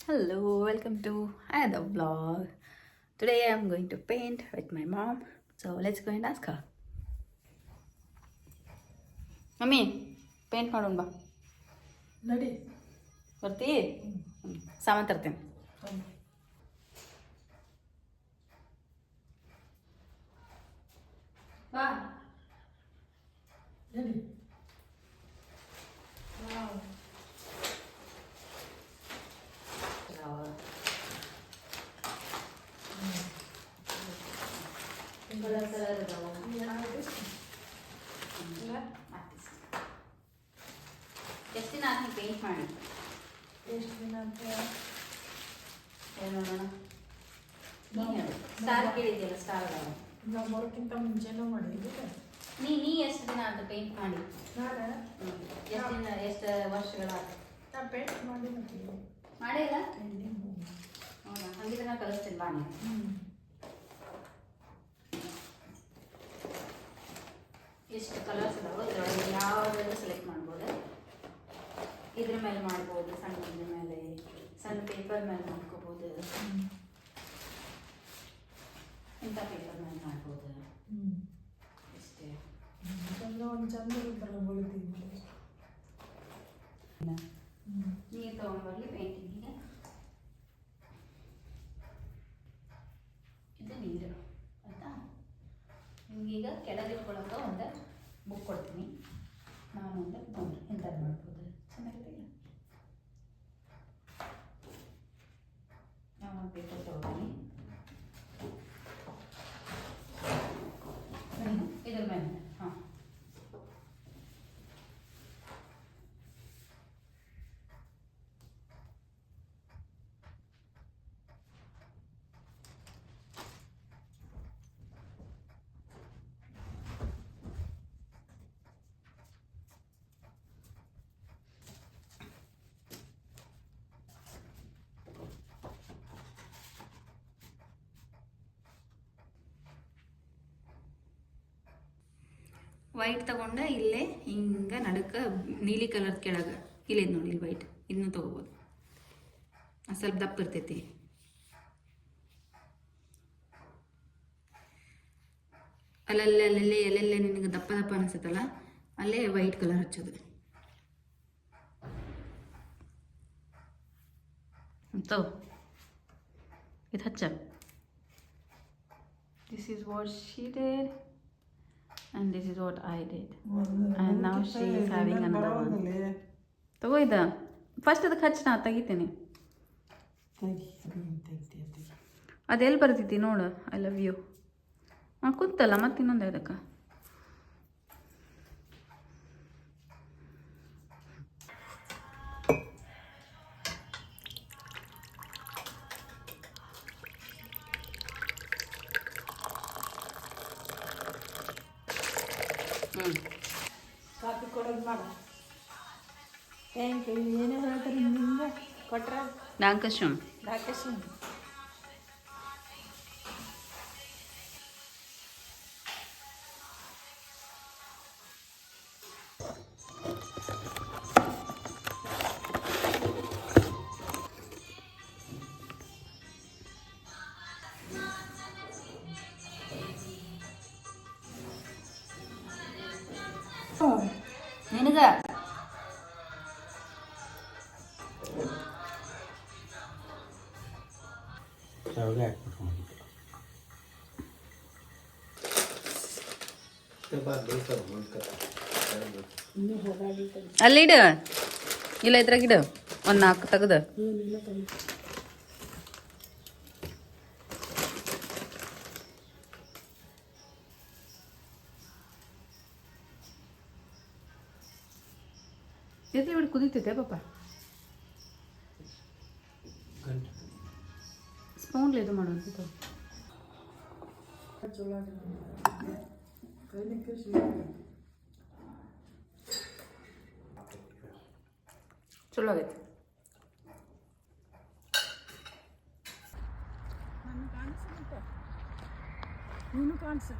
Hello, welcome to another vlog. Today I'm going to paint with my mom. So let's go and ask her. Mummy paint ಮಾಡೋಣ ಬಾ. ನಡಿ ಬರ್ತೀ? ಸಾಮಾನು ತರ್ತೇನೆ. ಬಾ. ನಡಿ. ಎಷ್ಟು ದಿನ ಆದ್ಮೇಲೆ ಪೇಂಟ್ ಮಾಡಿ? ಎಷ್ಟು ದಿನ ಅಂತ ಏನು ನೋಡೋಣ. ಸ್ಟಾರ್ ಕೇಳಿದ್ಯಲ್ಲ, ಸ್ಟಾರ್ ಅದಾವ. ನಾವು ಬರೋಕ್ಕಿಂತ ಮುಂಚೆನೂ ಮಾಡಿದ್ವಿ. ನೀ ಎಷ್ಟು ದಿನ ಆಯ್ತು ಪೇಂಟ್ ಮಾಡಿ? ನಾನು ಎಷ್ಟು ದಿನ, ಎಷ್ಟು ವರ್ಷಗಳಾಯ್ತು? ನಾ ಪೇಂಟ್ ಮಾಡಿದ್ದೀನಿ. ಮಾಡಿಲ್ಲ? ಹೌದಾ? ಹಂಗಿದ್ರೆ ನಾ ಕಲಿಸ್ತೀನಿ ಬಾ ನೀವು. ಎಷ್ಟು ಕಲರ್ಸ್ ಇದಾವೆ, ಇದರೊಳಗೆ ಯಾವುದಾದ್ರು ಸೆಲೆಕ್ಟ್ ಮಾಡ್ಬೋದು. ಇದ್ರ ಮೇಲೆ ಮಾಡ್ಬೋದು, ಸಣ್ಣ ಇದ್ರ ಮೇಲೆ, ಸಣ್ಣ ಪೇಪರ್ ಮೇಲೆ ಮಾಡ್ಕೋಬೋದು, ಇಂಥ ಪೇಪರ್ ಮೇಲೆ ಮಾಡ್ಬೋದು. ಅಷ್ಟೇ. ಒಂದು ಚಂದ ಇರ್ತಾರ ಬಳಿತೀವಿ. ನೀರು ತೊಗೊಂಡ್ಬರ್ಲಿ ಪೇಂಟಿಂಗಿಗೆ. ಇದು ನೀರು ಆಯಿತಾ? ನಿಮಗೀಗ ಕೆಳಗಿಟ್ಕೊಳ್ಳೋಕೆ ಒಂದು ಬುಕ್ ಕೊಡ್ತೀನಿ. ನಾನು ಒಂದು ತೊಗೊಂಡು ಇಂಥದ್ದು ಮಾಡ್ಬೋದು. ಚೆನ್ನಾಗಿರಲಿಲ್ಲ? ನಾನು ಒಂದು ಪೇಪರ್ ತೊಗೊಳ್ತೀನಿ. ಇದ್ರ ಮೇಲೆ ಹಾಂ. ವೈಟ್ ತಗೊಂಡೆ, ಇಲ್ಲೇ ಹಿಂಗೆ ನಡಕ್ಕೆ ನೀಲಿ ಕಲರ್ ಕೆಳಗೆ ಇಲ್ಲೇ ನೋಡಿ, ಇಲ್ಲಿ ವೈಟ್ ಇದನ್ನು ತೊಗೋಬೋದು. ಸ್ವಲ್ಪ ದಪ್ಪ ಇರ್ತೈತಿ. ಅಲ್ಲಲ್ಲೇ ಎಲ್ಲೆಲ್ಲೇ ನಿನಗೆ ದಪ್ಪ ದಪ್ಪ ಅನಿಸುತ್ತಲ್ಲ, ಅಲ್ಲೇ ವೈಟ್ ಕಲರ್ ಹಚ್ಚೋದು. ತಗೋ, ಇದು ಹಚ್ಚ. This is what she did. And this is what I did. And now she is having another one. ತಗೋ ಇದು ಫಸ್ಟ್ ಅದಕ್ಕೆ ಹಚ್ಚಿ ನಾ ತೆಗಿತೀನಿ. ಅದೆಲ್ಲಿ ಬರ್ತೈತಿ ನೋಡು. ಐ ಲವ್ ಯು ಕುಂತಲ್ಲ, ಮತ್ತೆ ಇನ್ನೊಂದು ಅದಕ್ಕೆ. ಕಾಫಿ ಕೊಡೋದು ಮಾಡ. Thank you. ಏನೇ ಹೇಳ್ತಾರೆ ನಿಮ್ಗೆ ಕೊಟ್ರ ದಾಂಕಶಂ ರಾಕೇಶ್. ನಿನಗ ಅಲ್ಲಿಡು, ಇಲ್ಲ ಇದ್ರಾಗಿಡು ಒಂದು 4 ತೆಗ್ದು. ಎದೆ ಬಿಡು, ಕುದೀತೈತೆ ಪಾಪ. ಸ್ಪೂನ್ಲಿ ಇದು ಮಾಡುವಂಥದ್ದು. ಚಲೋ ಆಗೈತೆ. ನೀನು ಕಾಣಿಸ.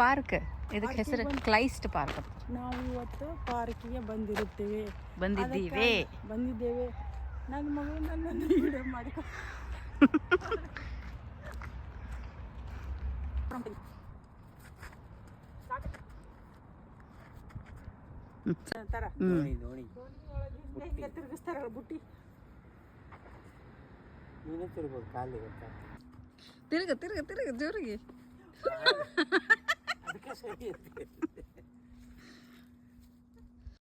ಪಾರ್ಕ್ ಇದಕ್ಕೆ ಹೆಸರು ಕ್ಲೈಸ್ಟ್ ಪಾರ್ಕ್ ಅಂತ. ನಾವು ಇವತ್ತು ಪಾರ್ಕಿಗೆ ಬಂದಿದ್ದೇವೆ. ಬಂದಿದ್ದೇವೆ. ನನ್ನ ಮಗಳು ನನ್ನನ್ನು ವಿಡಿಯೋ ಮಾಡಿಕೊ. ಹಿಂಗೆ ತಿರುಗಿಸ್ತಾರಲ್ಲ ಬುಟ್ಟಿ. ನೀನೇ ತಿರ್ಬೋದು ಕಾಲಿಗೆ ತಿರುಗ ಜೋರಿಗೆ. ಅದಕ್ಕೆ ಸರಿ